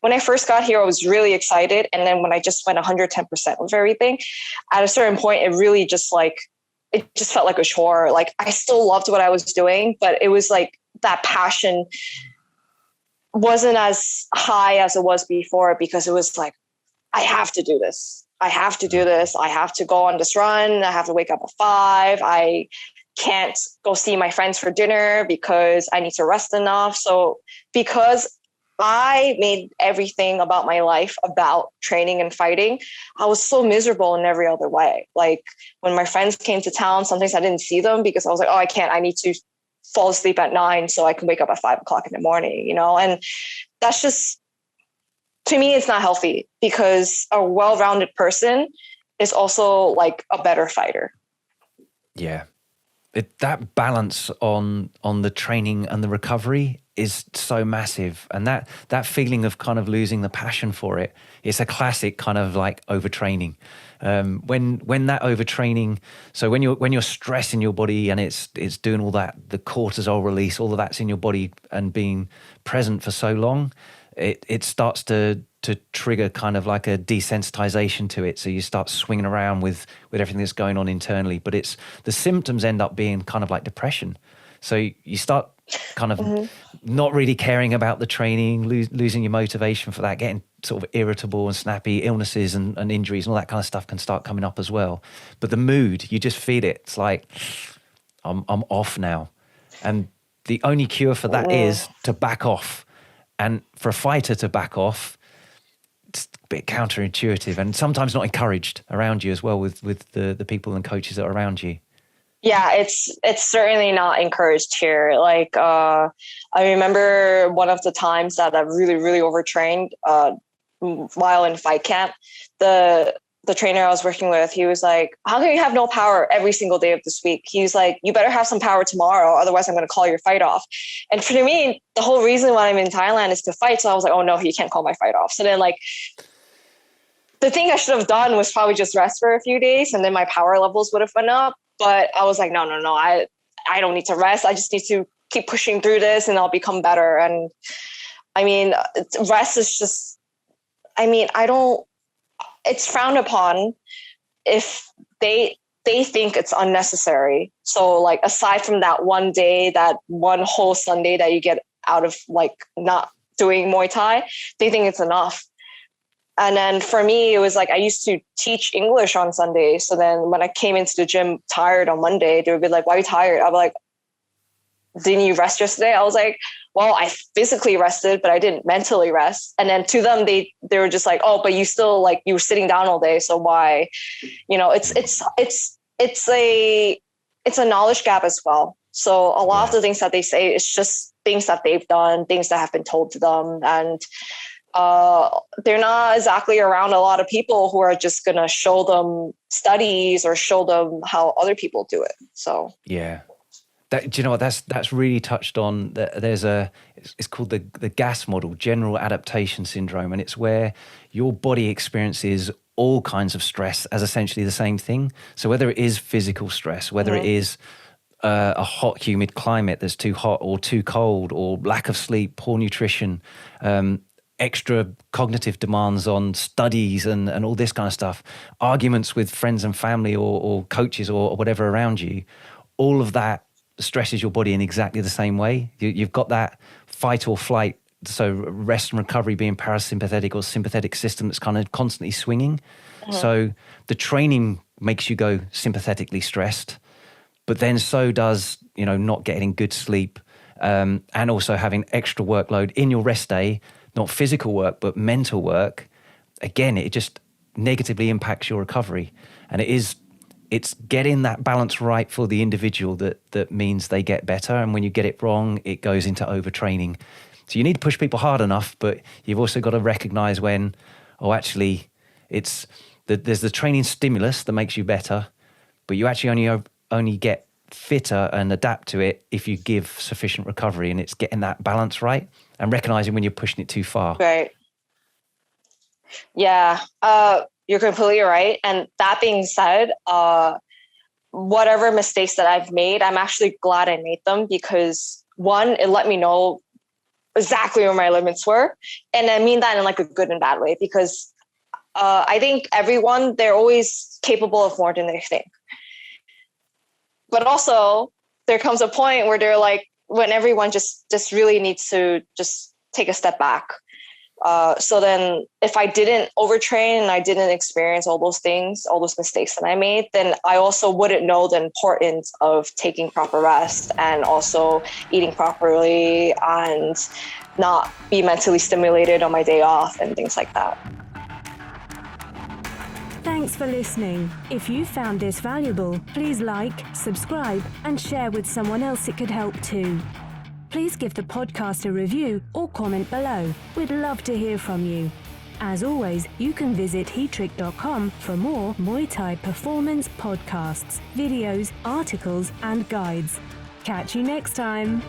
when I first got here, I was really excited. And then when I just went 110% with everything, at a certain point, it really just like, it just felt like a chore. Like I still loved what I was doing, but it was like that passion wasn't as high as it was before, because it was like, I have to do this. I have to do this. I have to go on this run. I have to wake up at 5. I can't go see my friends for dinner because I need to rest enough. So because I made everything about my life about training and fighting, I was so miserable in every other way. Like when my friends came to town, sometimes I didn't see them because I was like, oh, I need to fall asleep at 9 so I can wake up at 5 o'clock in the morning, you know? And that's just, to me, it's not healthy, because a well-rounded person is also like a better fighter. Yeah. That balance on the training and the recovery is so massive. And that feeling of kind of losing the passion for it, it's a classic kind of like overtraining. When that overtraining, so when you're stressing your body and it's doing all that, the cortisol release, all of that's in your body and being present for so long, it starts to trigger kind of like a desensitization to it. So you start swinging around with everything that's going on internally, but the symptoms end up being kind of like depression. So you start kind of not really caring about the training, losing your motivation for that, getting sort of irritable and snappy. Illnesses and injuries and all that kind of stuff can start coming up as well. But the mood, you just feel it. It's like, I'm off now. And the only cure for that is to back off. And for a fighter to back off, it's a bit counterintuitive and sometimes not encouraged around you as well with the people and coaches that are around you. Yeah, it's certainly not encouraged here. Like, I remember one of the times that I really, really overtrained while in fight camp. The trainer I was working with, he was like, how can you have no power every single day of this week? He was like, you better have some power tomorrow, otherwise I'm going to call your fight off. And for me, the whole reason why I'm in Thailand is to fight. So I was like, oh no, he can't call my fight off. So then like, the thing I should have done was probably just rest for a few days and then my power levels would have went up. But I was like, no, I don't need to rest. I just need to keep pushing through this and I'll become better. And I mean, rest is just, I mean, it's frowned upon if they think it's unnecessary. So like, aside from that one day, that one whole Sunday that you get out of like not doing Muay Thai, they think it's enough. And then for me, it was like, I used to teach English on Sunday. So then when I came into the gym tired on Monday, they would be like, why are you tired? I'd be like, didn't you rest yesterday? I was like, well, I physically rested, but I didn't mentally rest. And then to them, they were just like, oh, but you still like, you were sitting down all day. So why, you know, it's a knowledge gap as well. So a lot of the things that they say, it's just things that they've done, things that have been told to them. And they're not exactly around a lot of people who are just going to show them studies or show them how other people do it. So, yeah. Do you know what that's really touched on? It's called the GAS model, General Adaptation Syndrome, and it's where your body experiences all kinds of stress as essentially the same thing. So whether it is physical stress, whether it is a hot, humid climate that's too hot or too cold, or lack of sleep, poor nutrition, extra cognitive demands on studies and all this kind of stuff, arguments with friends and family or coaches or whatever around you, all of that stresses your body in exactly the same way. You've got that fight or flight, so rest and recovery being parasympathetic or sympathetic system that's kind of constantly swinging. So the training makes you go sympathetically stressed, but then so does, you know, not getting good sleep and also having extra workload in your rest day, not physical work, but mental work. Again, it just negatively impacts your recovery. And it's getting that balance right for the individual that means they get better. And when you get it wrong, it goes into overtraining. So you need to push people hard enough, but you've also got to recognize when, actually, there's the training stimulus that makes you better, but you actually only get fitter and adapt to it if you give sufficient recovery. And it's getting that balance right and recognizing when you're pushing it too far. Right. Yeah. You're completely right. And that being said, whatever mistakes that I've made, I'm actually glad I made them, because one, it let me know exactly where my limits were. And I mean that in like a good and bad way, because I think everyone, they're always capable of more than they think. But also there comes a point where they're like, when everyone just really needs to just take a step back. So then if I didn't overtrain and I didn't experience all those things, all those mistakes that I made, then I also wouldn't know the importance of taking proper rest and also eating properly and not be mentally stimulated on my day off and things like that. Thanks for listening. If you found this valuable, please like, subscribe, and share with someone else it could help too. Please give the podcast a review or comment below. We'd love to hear from you. As always, you can visit heatrick.com for more Muay Thai performance podcasts, videos, articles, and guides. Catch you next time.